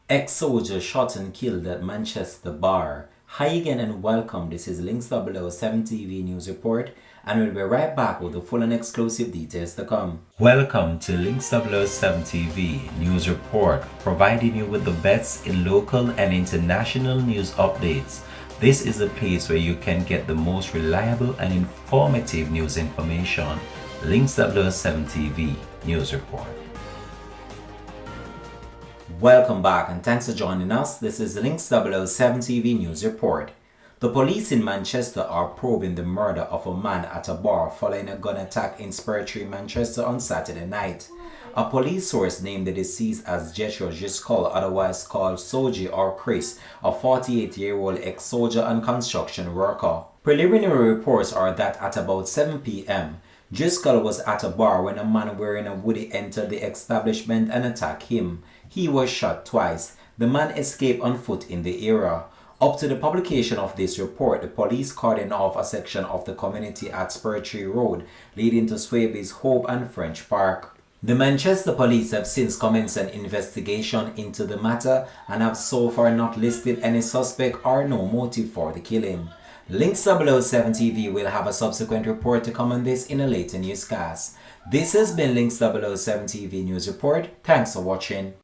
Ex-soldier shot and killed at Manchester bar. Hi again and welcome. This is Links 007 TV News Report, and we'll be right back with the full and exclusive details to come. Welcome to Links 007 TV News Report, providing you with the best in local and international news updates. This is a place where you can get the most reliable and informative news information. Links 007 TV News Report. Welcome back and thanks for joining us. This is the Links 007 TV News Report. The police in Manchester are probing the murder of a man at a bar following a gun attack in Spurtree, Manchester on Saturday night. A police source named the deceased as Jethro Giscol, otherwise called Soji or Chris, a 48-year-old ex-soldier and construction worker. Preliminary reports are that at about 7 p.m., Driscoll was at a bar when a man wearing a hoodie entered the establishment and attacked him. He was shot twice. The man escaped on foot in the area. Up to the publication of this report, the police cordoned off a section of the community at Spurtree Road, leading to Swaby's Hope and French Park. The Manchester police have since commenced an investigation into the matter and have so far not listed any suspect or no motive for the killing. Links 007 TV will have a subsequent report to come on this in a later newscast. This has been Links 007 TV News Report. Thanks for watching.